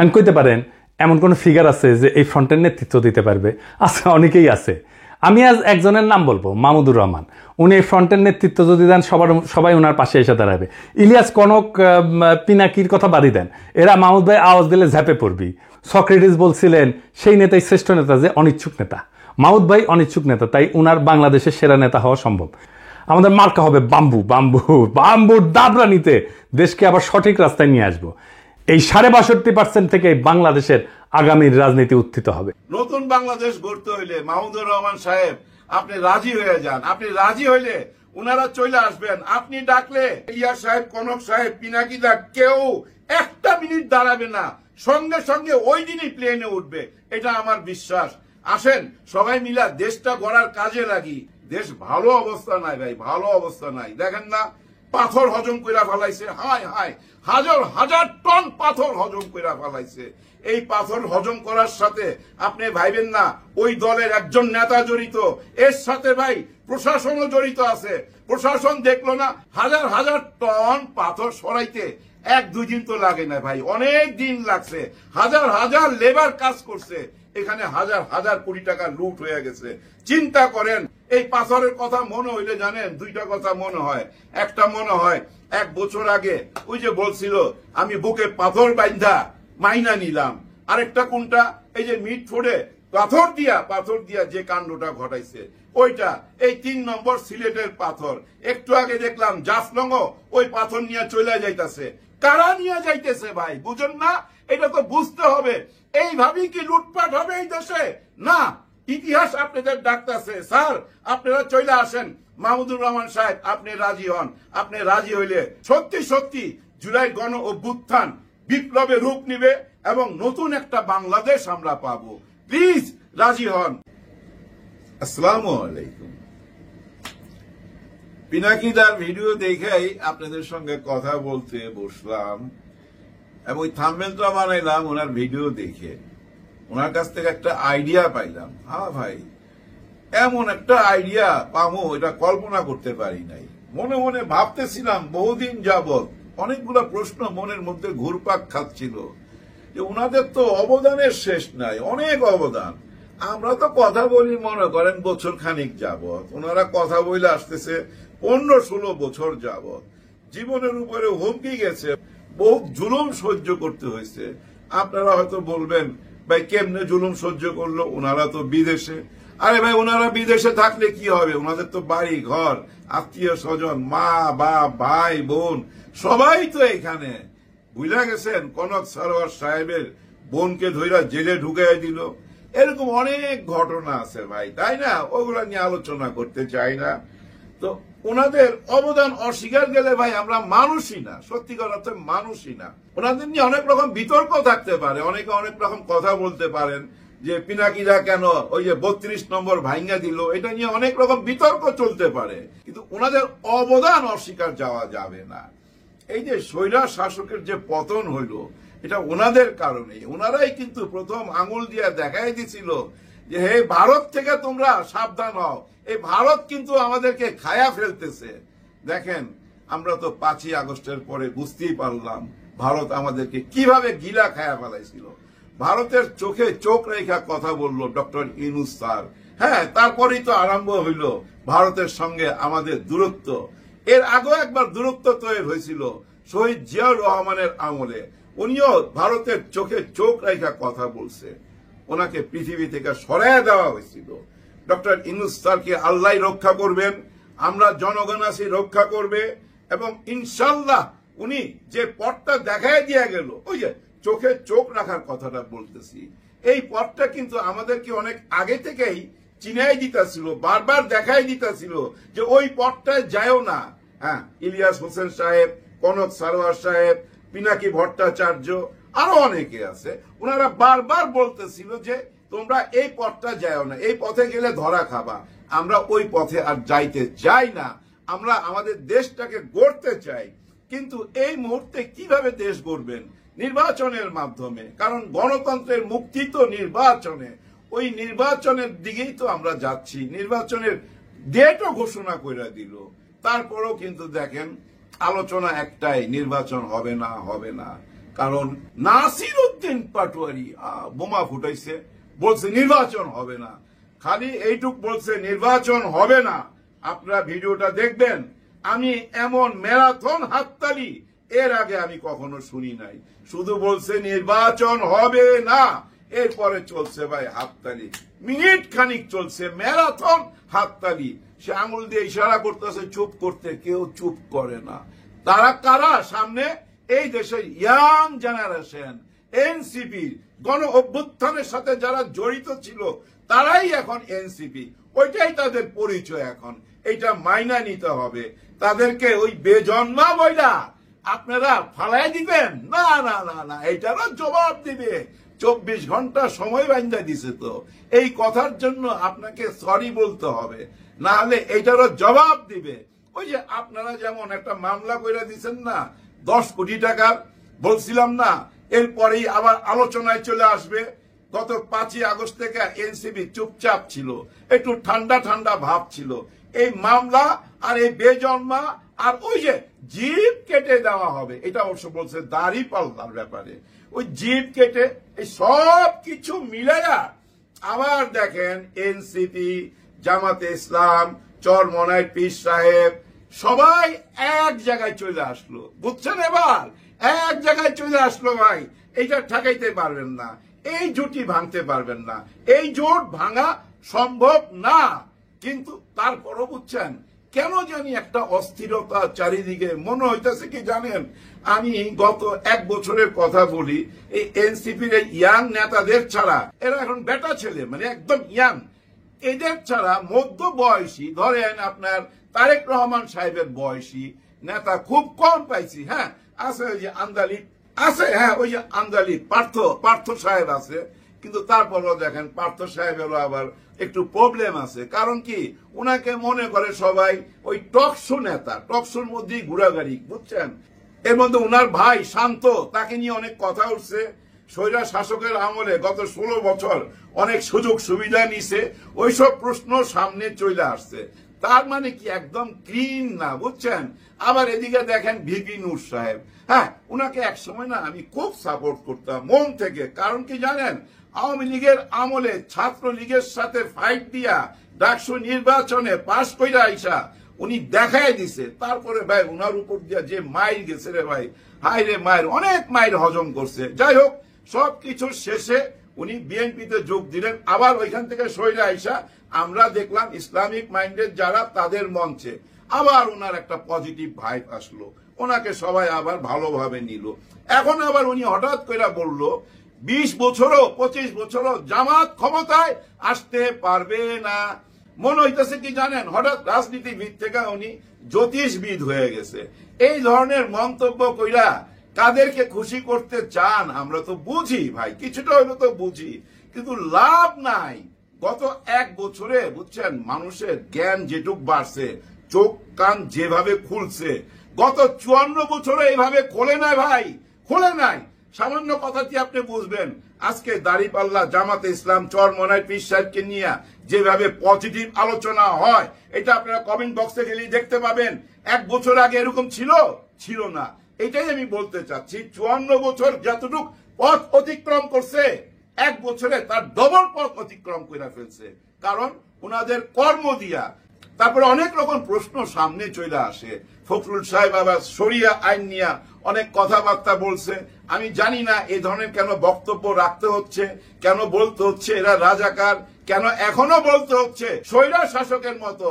আমি কইতে পারেন এমন কোন ফিগার আছে যে এই ফ্রন্টের নেতৃত্ব দিতে পারবে? আছে, অনেকেই আছে। আমি আজ একজনের নাম বলবো, মাহমুদুর রহমান। উনি এই ফ্রন্টের নেতৃত্ব যদি দেন সবাই ওনার পাশে এসে দাঁড়াবে। ইলিয়াস, কনক, পিনাকির কথা বাদই দেন, এরা মাহমুদ ভাই আওয়াজ দিলে ঝাঁপে পড়বি। সক্রেটিস বলছিলেন সেই নেতাই শ্রেষ্ঠ নেতা যে অনিচ্ছুক নেতা। মাহমুদ ভাই অনিচ্ছুক নেতা, তাই উনার বাংলাদেশের সেরা নেতা হওয়া সম্ভব। আমাদের মার্কা হবে বাম্বু। বাম্বুর দাবরানিতে দেশকে আবার সঠিক রাস্তায় নিয়ে আসবো। এই 62% থেকে বাংলাদেশের আগামীর রাজনীতি উত্থিত হবে। নতুন বাংলাদেশ গড়তে হইলে মাহমুদুর রহমান সাহেব আপনি রাজি হয়ে যান। আপনি রাজি হইলে উনারা চলে আসবেন। আপনি ডাকলে ইলিয়াস সাহেব, কনক সাহেব, পিনাকি দা কেউ একটা মিনিট দাঁড়াবে না, সঙ্গে সঙ্গে ওই দিনই প্লেনে উঠবে। এটা আমার বিশ্বাস। আসেন সবাই মিলা দেশটা গড়ার কাজে লাগি। দেশ ভালো অবস্থা নাই ভাই, ভালো অবস্থা নাই। দেখেন না পাথর হজম কইরা ফেলাইছে, হায় হায়, হাজার হাজার টন পাথর হজম কইরা ফেলাইছে। এই পাথর হজম করার সাথে আপনি ভাইবেন না ওই দলের একজন নেতা জড়িত, এর সাথে ভাই প্রশাসনও জড়িত আছে। প্রশাসন দেখলো না হাজার হাজার টন পাথর সরাইতে 1-2 দিন তো লাগে না ভাই, অনেক দিন লাগছে। হাজার হাজার লেবার কাজ করছে, এখানে হাজার হাজার কোটি টাকা লুট হয়ে গেছে। চিন্তা করেন এই পাথরের কথা মনে হইলে জানেন দুইটা কথা মনে হয়। একটা মনে হয় 1 বছর আগে ওই যে বলছিল আমি বুকে পাথর বাইন্ধা মাইনা নিলাম। আরেকটা কোনটা, এই যে মিটফোর্ডে পাথর দিয়া যে কাণ্ডটা ঘটাইছে ওইটা। এই 3 নম্বর সিলেটের পাথর। একটু আগে দেখলাম জাফলং ওই পাথর নিয়ে চলে যাইতেছে। কারা নিয়ে যাইতেছে ভাই বুঝেন না? এটা তো বুঝতে হবে। এইভাবেই কি লুটপাট হবে এই দেশে? না, ইতিহাস আপনাদের ডাকতেছে। স্যার আপনারা চলে আসেন। মাহমুদুর রহমান সাহেব আপনি রাজি হন। আপনি রাজি হইলে সত্যি সত্যি জুলাই গণ অভ্যুত্থান বিপ্লবে রূপ নিবে এবং নতুন একটা বাংলাদেশ আমরা পাবো। প্লিজ রাজি হন। আসসালামু আলাইকুম। পিনাকিদার ভিডিও দেখেই আপনাদের সঙ্গে কথা বলতে বসলাম এবং ওই থাম্বনেলটা বানাইলাম ওনার ভিডিও দেখে। ওনার কাছ থেকে একটা আইডিয়া পাইলাম। হ্যাঁ ভাই, এমন একটা আইডিয়া পাবো এটা কল্পনা করতে পারি নাই। মনে মনে ভাবতেছিলাম বহুদিন যাবৎ, অনেকগুলো প্রশ্ন মনের মধ্যে ঘুরপাক খাচ্ছিল যে ওনাদের তো অবদানের শেষ নাই, অনেক অবদান। আমরা তো কথা বলি মনে করেন বছর খানিক যাবৎ, ওনারা কথা বলে আসতেছে 15-16 বছর যাবৎ। জীবনের উপরে হুমকি গেছে, বহু জুলুম সহ্য করতে হয়েছে। আপনারা হয়তো বলবেন ভাই কেমনে জুলুম সহ্য করলো, ওনারা তো বিদেশে। আরে ভাই ওনারা বিদেশে থাকলে কি হবে, ওনাদের তো বাড়ি ঘর, আত্মীয় স্বজন, মা বাপ, ভাই বোন সবাই তো এখানে। বুঝা গেছেন কনক সারোয়ার সাহেবের বোনকে ধইরা জেলে ঢুকাই দিল। এরকম অনেক ঘটনা আছে ভাই, তাই না? ওগুলা নিয়ে আলোচনা করতে চাই না। তো ওনাদের অবদান অস্বীকার গেলে ভাই আমরা মানুষই না, সত্যিকার অর্থে মানুষই না। ওনাদের নিয়ে অনেক রকম বিতর্ক থাকতে পারে, অনেকে অনেক রকম কথা বলতে পারেন যে পিনাকিরা কেন ওই যে 32 নম্বর ভাঙ্গা দিল, এটা নিয়ে অনেক রকম বিতর্ক চলতে পারে, কিন্তু ওনাদের অবদান অস্বীকার যাওয়া যাবে না। এই যে স্বৈরা শাসকের যে পতন হইল এটা ওনাদের কারণে। ওনারাই কিন্তু প্রথম আঙুল দিয়ে দেখাই দিছিল যে হে ভারত থেকে তোমরা সাবধান হও, এই ভারত কিন্তু আমাদেরকে খায়া ফেলতেছে। দেখেন আমরা তো 5ই আগস্টের পরে বুঝতেই পারলাম ভারত আমাদেরকে কিভাবে গিলা খায়া ফেলাইছিল। ভারতের চোখে চোখ রেখা কথা বলল ডক্টর ইউনূস স্যার। হ্যাঁ, তারপরেই তো আরম্ভ হইল ভারতের সঙ্গে আমাদের দূরত্ব। এর আগেও একবার দূরত্ব তৈরি হয়েছিল শহীদ জিয়াউর রহমানের আমলে। উনিও ভারতের চোখে চোখ রেখা কথা বলছে, ওনাকে পৃথিবী থেকে সরাইয়া দেওয়া হয়েছিল। ডক্টর ইউনূস স্যারকে আল্লাহ রক্ষা করবেন, আমরা জনগণ আছি রক্ষা করবে, এবং ইনশাল্লাহ উনি যে পথটা দেখায় দিয়ে গেল, ওই যে চোখে চোখ রাখার কথাটা বলতেছি, এই পথটা কিন্তু আমাদেরকে অনেক আগে থেকেই চিনাই দিতেছিল, বারবার দেখাই দিতেছিল যে ওই পথটায় যায়ও না। হ্যাঁ, ইলিয়াস হোসেন সাহেব, কনক সারোয়ার সাহেব, পিনাকি ভট্টাচার্য, আরো অনেকে আছে, ওনারা বারবার বলতেছিল যে তোমরা এই পথটা যাও না, এই পথে গেলে ধরা খাবা। আমরা ওই পথে আর যাইতে চাই না, আমরা আমাদের দেশটাকে গড়তে চাই। কিন্তু এই মুহূর্তে কিভাবে দেশ গড়বেন? নির্বাচনের মাধ্যমে, কারণ গণতন্ত্রের মুক্তি তো নির্বাচনে। ওই নির্বাচনের দিকেই তো আমরা যাচ্ছি। নির্বাচনের ডেটও ঘোষণা করে দিল, তারপরেও কিন্তু দেখেন আলোচনা একটাই, নির্বাচন হবে না। কারণ নাসির উদ্দিন পাটোয়ারি বোমা ফুটাইছে, বলছে নির্বাচন হবে না। খালি এইটুক বলছে নির্বাচন হবে না। আপনারা ভিডিওটা দেখবেন, আমি এমন ম্যারাথন হাততালি এর আগে আমি কখনো শুনি নাই। শুধু বলছে নির্বাচন হবে না, এরপরে চলছে ভাই হাততালি, মিনিট খানিক চলছে ম্যারাথন হাততালি। সে আঙুল দিয়ে ইশারা করতেছে চুপ করতে, কেউ চুপ করে না। তারা কারা? সামনে এই দেশের ইয়াং জেনারেশন, এনসিপি গণ অভ্যুত্থানের সাথে যারা জড়িত ছিল তারাই এখন এনসিপি, ওইটাই তাদের পরিচয়। এখন এটা মাইনা নিতে হবে। তাদেরকে ওই বেজন্মা বইলা আপনারা ফালাই দিবেন না, না না না, এইটারও জবাব দিবে। 24 ঘন্টা সময় বান্ধা দিছে, তো এই কথার জন্য আপনাকে সরি বলতে হবে, না হলে এইটারও জবাব দিবে। ওই যে আপনারা যেমন একটা মামলা কইরা দিচ্ছেন না 10 কোটি টাকার, বলছিলাম না এরপরেই আবার আলোচনায় চলে আসবে। গত 5ই আগস্ট থেকে এনসিপি চুপচাপ ছিল, একটু ঠান্ডা ঠান্ডা ভাব ছিল। এই মামলা আর এই বেজন্মা আর ওই যে জিপ কেটে দেওয়া হবে, এটা অবশ্য বলছে দাড়িপাল্লার ব্যাপারে, ওই জিপ কেটে এই সব কিছু মিলাইয়া আবার দেখেন এনসিপি, জামাতে ইসলাম, চরমনাই পীর সাহেব সবাই এক জায়গায় চলে আসলো। বুঝছেন? এবার এক জায়গায় চলে আসলো ভাই। এইটা ঠেকাইতে পারবেন না, এই জুটি ভাঙতে পারবেন না, এই জোট ভাঙা সম্ভব না। কিন্তু তারপরও বুঝছেন কেন জানি একটা অস্থিরতা চারিদিকে মনে হইতেছে কি জানেন? আমি গত 1 বছরের কথা বলি, এই এনসিপির এই ইয়াং নেতাদের ছাড়া, এরা এখন বেটা ছেলে মানে একদম ইয়াং, এদের ছাড়া মধ্য বয়সী ধরেন আপনার তারেক রহমান সাহেবের বয়সী নেতা খুব কম পাইছি। হ্যাঁ আছে ওই যে আন্দালি আছে, হ্যাঁ ওই যে আন্দালি পার্থ সাহেব আছে, কিন্তু তারপরও দেখেন পার্থ সাহেবেরও আবার একটু প্রবলেম আছে। কারণ কি, উনাকে মনে করে সবাই ওই টকশো নেতা, টকশোর মধ্যেই ঘোরাঘুরি। বুঝছেন? এর মধ্যে উনার ভাই শান্ত, তাকে নিয়ে অনেক কথা উঠছে। স্বৈরা শাসকের আমলে গত 16 বছর অনেক সুযোগ সুবিধা নিছে, ওইসব প্রশ্ন সামনে চলে আসছে। তার মানে কি একদম ক্লিন না, বুঝছেন? আবার এদিকে দেখেন ভিপি নূর সাহেব, হ্যাঁ উনাকে একসময় না আমি খুব সাপোর্ট করতাম মন থেকে। কারণ কি জানেন, আওয়ামী লীগের আমলে ছাত্র লীগের সাথে ফাইট দিয়া ডাকসু নির্বাচনে পাশ কইরা আইসা উনি দেখাই দিছে। তারপরে ভাই উনার উপর দিয়া যে মাইর গেছে রে ভাই, হাই রে মায়ের, অনেক মাইর হজম করছে। যাই হোক, সবকিছুর শেষে উনি বিএনপিতে যোগ দিলেন। আবার ওইখান থেকে সইরা আইসা আমরা দেখলাম ইসলামিক মাইন্ডেড যারা তাদের মঞ্চে আবার ওনার একটা পজিটিভ ভাইব আসলো, ওনাকে সবাই আবার ভালোভাবে নিল। এখন আবার উনি হঠাৎ করে বলল 20 বছরও 25 বছরও জামাত ক্ষমতায় আসতে পারবে না। মনে হইতেছে কি জানেন, হঠাৎ রাজনীতিবিদ থেকে উনি জ্যোতিষবিদ হয়ে গেছে। এই ধরনের মন্তব্য কইরা কাদেরকে খুশি করতে চান আমরা তো বুঝি ভাই, কিছুটা হইলো তো বুঝি, কিন্তু লাভ নাই। গত 1 বছরে বুঝছেন মানুষের জ্ঞান যেটুক বাড়ছে, চোখ কান যেভাবে খুলছে, গত 54 বছরে এইভাবে খোলে নাই ভাই, খোলে নাই। সামান্য কথাটি আপনি বুঝবেন, আজকে দাড়িপাল্লা, জামাতে ইসলাম, চরমনাই পীর সাহেবকে নিয়ে যেভাবে পজিটিভ আলোচনা হয়, এটা আপনারা কমেন্ট বক্সে গেলেই দেখতে পাবেন। 1 বছর আগে এরকম ছিল না। এটাই আমি বলতে চাচ্ছি, 54 বছর যতটুক পথ অতিক্রম করছে, 1 বছরে তার ডবল পথ অতিক্রম করে ফেলছে। কারণ ওনাদের কর্ম দিয়া। তারপরে অনেক রকম প্রশ্ন সামনে চলে আসে। ফখরুল সাহেব আবার শরিয়া আইন নিয়ে অনেক কথাবার্তা বলছে। আমি জানি না এই ধরনের কেন বক্তব্য রাখতে হচ্ছে, কেন বলতে হচ্ছে এরা রাজাকার, কেন এখনো বলতে হচ্ছে স্বৈরা শাসকের মতো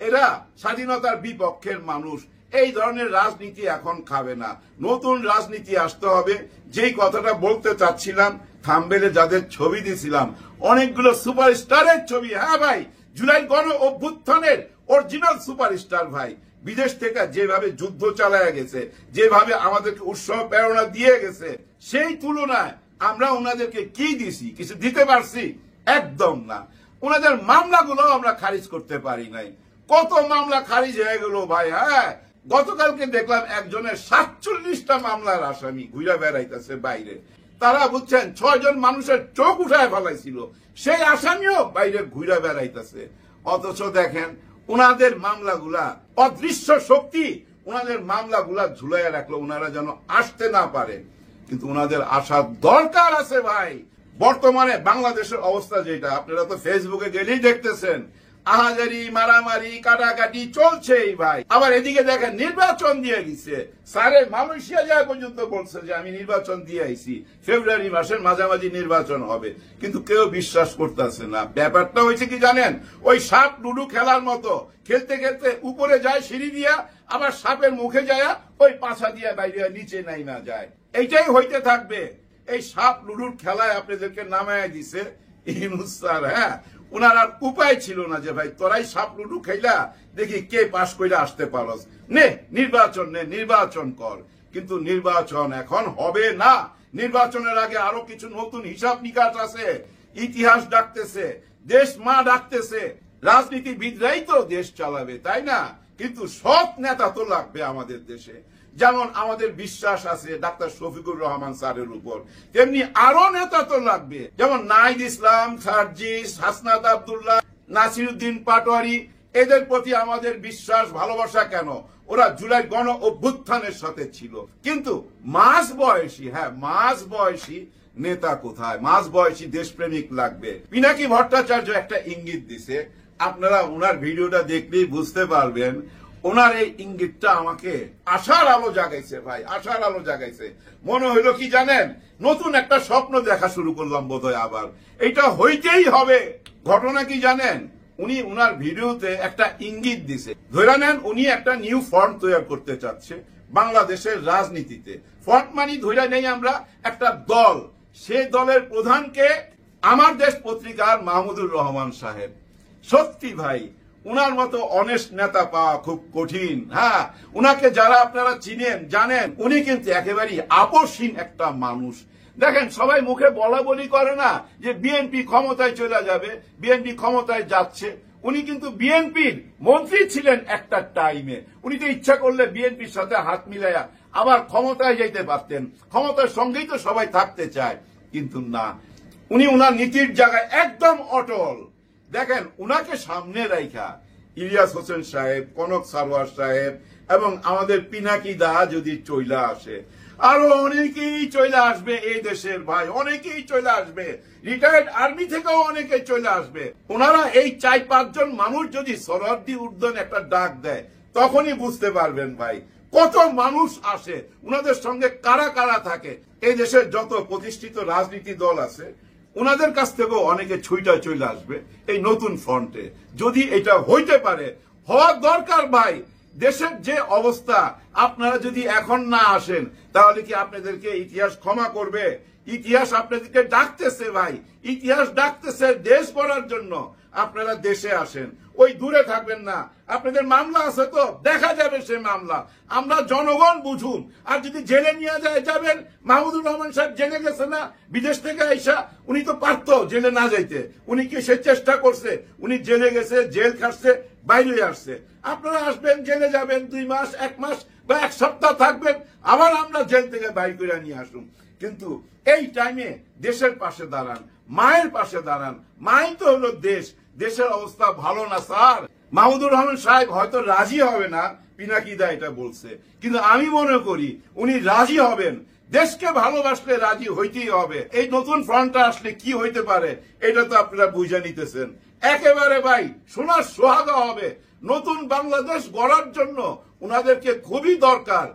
এরা স্বাধীনতার বিপক্ষের মানুষ। এই ধরনের রাজনীতি এখন খাবে না, নতুন রাজনীতি আসতে হবে। যেই কথাটা বলতে চাচ্ছিলাম, থাম্বনেলে যাদের ছবি দিয়েছিলাম অনেকগুলো সুপারস্টারের ছবি। হ্যাঁ ভাই, জুলাই গণ অভ্যুত্থানের অরিজিনাল সুপারস্টার ভাই, বিদেশ থেকে যেভাবে যুদ্ধ চালায়া গেছে, যেভাবে আমাদেরকে উৎসাহ প্রেরণা দিয়ে গেছে, সেই তুলনায় আমরা ওনাদেরকে কি দিছি? কিছু দিতে পারছি? একদম না। ওনাদের মামলাগুলো আমরা খারিজ করতে পারি নাই। কত মামলা খারিজ হয়ে গেল ভাই। হ্যাঁ, গতকালকে দেখলাম একজনের 47টা মামলার আসামি ঘুরে বেড়াইতেছে বাইরে। তারা বুঝছেন 6 জন মানুষের চোখ উঠায় ফেলাইছিল, সেই আসামিও বাইরে ঘুরে বেড়াইতেছে। অথচ দেখেন ওনাদের মামলাগুলা, অদৃশ্য শক্তি ওনাদের মামলাগুলা ঝুলাইয়া রাখলো, ওনারা যেন আসতে না পারে। কিন্তু ওনাদের আসার দরকার আছে ভাই। বর্তমানে বাংলাদেশের অবস্থা যেটা, আপনারা তো ফেসবুকে গেলেই দেখতেছেন, আহাজারি মারামারি কাটাকাটি চলছেই ভাই। আবার এদিকে দেখেন নির্বাচন দিয়ে দিচ্ছে, স্যারে মালয়েশিয়া যায় পর্যন্ত বলছে যে আমি নির্বাচন দিয়ে আইছি, ফেব্রুয়ারি মাসের মাঝামাঝি নির্বাচন হবে, কিন্তু কেউ বিশ্বাস করতেছে না। ব্যাপারটা হয়েছে কি জানেন, ওই সাপ লুডু খেলার মতো, খেলতে খেলতে উপরে যায় সিঁড়ি দিয়া, আবার সাপের মুখে যায় ওই পাছা দিয়ে বাইরে নিচে নাই না যায়। এইটাই হইতে থাকবে। এই সাপ লুডুর খেলায় আপনাদেরকে নামায় দিছে ইউনূস স্যার। হ্যাঁ, উনার আর উপায় ছিল না যে ভাই তোরাই সাপ লুডু খেলা, দেখি কে পাশ করে আসতে পারস, নে নির্বাচন কর। কিন্তু নির্বাচন এখন হবে না। নির্বাচনের আগে আরো কিছু নতুন হিসাব নিকাশ আছে। ইতিহাস ডাকতেছে, দেশ মা ডাকতেছে। রাজনীতিবিদরাই তো দেশ চালাবে, তাই না? কিন্তু সৎ নেতা তো লাগবে আমাদের দেশে। যেমন আমাদের বিশ্বাস আছে ডাক্তার শফিকুর রহমান স্যারের উপর, তেমনি আরো নেতা তো লাগবে, যেমন নাহিদ ইসলাম, সার্জিস, হাসনাত আব্দুল্লাহ, নাসিরউদ্দিন পাটোয়ারি। এদের প্রতি আমাদের বিশ্বাস ভালোবাসা কেন? ওরা জুলাই গণ অভ্যুত্থানের সাথে ছিল। কিন্তু মাঝ বয়সী নেতা কোথায়? মাঝ বয়সী দেশপ্রেমিক লাগবে। পিনাকি ভট্টাচার্য একটা ইঙ্গিত দিছে, আপনারা ওনার ভিডিওটা দেখলেই বুঝতে পারবেন। ওনার এই ইঙ্গিতটা আমাকে আশার আলো জাগাইছে ভাই, আশার আলো জাগাইছে। মনে হইলো কি জানেন, নতুন একটা স্বপ্ন দেখা শুরু করলাম বোধহয় আবার। এটা হইতেই হবে। ঘটনা কি জানেন, উনি ওনার ভিডিওতে একটা ইঙ্গিত দিছে। ধরে নেন উনি একটা নিউ ফ্রন্ট তৈরি করতে চাচ্ছে বাংলাদেশের রাজনীতিতে। ফ্রন্ট মানে ধরে নেই আমরা একটা দল, সেই দলের প্রধানকে আমার দেশ পত্রিকার মাহমুদুর রহমান সাহেব। সত্যি ভাই, উনার মতো অনেস্ট নেতা পাওয়া খুব কঠিন। হ্যাঁ, উনাকে যারা আপনারা চিনেন জানেন, উনি কিন্তু একেবারেই আপোষহীন একটা মানুষ। দেখেন সবাই মুখে বলা বলি করে না যে বিএনপি ক্ষমতায় চলে যাবে, বিএনপি ক্ষমতায় যাচ্ছে। উনি কিন্তু বিএনপির মন্ত্রী ছিলেন একটা টাইমে। উনি তো ইচ্ছা করলে বিএনপির সাথে হাত মিলাইয়া আবার ক্ষমতায় যাইতে পারতেন। ক্ষমতার সঙ্গেই তো সবাই থাকতে চায়, কিন্তু না, উনি উনার নীতির জায়গায় একদম অটল। দেখেন উনাকে সামনে রাইখা ইলিয়াস হোসেন সাহেব, কনক সারোয়ার সাহেব এবং আমাদের পিনাকি দা যদি চইলা আসে, আরো অনেকেই চলে আসবে এই দেশের ভাই, অনেকেই চলে আসবে। রিটায়ার্ড আর্মি থেকেও অনেকে চলে আসবে। ওনারা এই 4-5 জন মানুষ যদি সরহদ্দি উর্দন একটা ডাক দেয়, তখনই বুঝতে পারবেন ভাই কত মানুষ আসে, উনাদের সঙ্গে কারা কারা থাকে। এই দেশের যত প্রতিষ্ঠিত রাজনীতি দল আছে, ওনাদের কাছ থেকেও অনেকে ছুইটা চলে আসবে এই নতুন ফ্রন্টে। যদি এটা হইতে পারে, হওয়ার দরকার ভাই। দেশের যে অবস্থা, আপনারা যদি এখন না আসেন তাহলে কি আপনাদেরকে ইতিহাস ক্ষমা করবে? ইতিহাস আপনাদেরকে ডাকতেছে ভাই, ইতিহাস ডাকতেছে দেশ গড়ার জন্য। আপনারা দেশে আসেন, ওই দূরে থাকবেন না। আপনাদের মামলা আছে তো, দেখা যাবে সে মামলা, আমরা জনগণ বুঝুন। আর যদি জেলে নিয়ে যায় যাবেন, মাহমুদুর রহমান সাহেব জেলে গেছে না বিদেশ থেকে আইসা? উনি তো পারতো জেলে না যাইতে, উনি কি সে চেষ্টা করছে? উনি জেলে গেছে, জেল খাটছে, বাইরে আসছে। আপনারা আসবেন, জেলে যাবেন, 2 মাস 1 মাস বা 1 সপ্তাহ থাকবেন, আবার আমরা জেল থেকে বাইর করে নিয়ে আসুন। কিন্তু এই টাইমে দেশের পাশে দাঁড়ান, মায়ের পাশে দাঁড়ান। মাই তো হলো দেশ। দেশের অবস্থা ভালো না স্যার। মাহমুদুর রহমান সাহেব হয়তো রাজি হবে না, পিনাকি দা এটা বলছে, কিন্তু আমি মনে করি উনি রাজি হবেন। দেশকে ভালোবাসলে রাজি হইতেই হবে। এই নতুন ফ্রন্টটা আসলে কি হইতে পারে এটা তো আপনারা বুঝে নিতেছেন। একেবারে ভাই সোনার সোহাগা হবে। নতুন বাংলাদেশ গড়ার জন্য উনাদেরকে খুবই দরকার।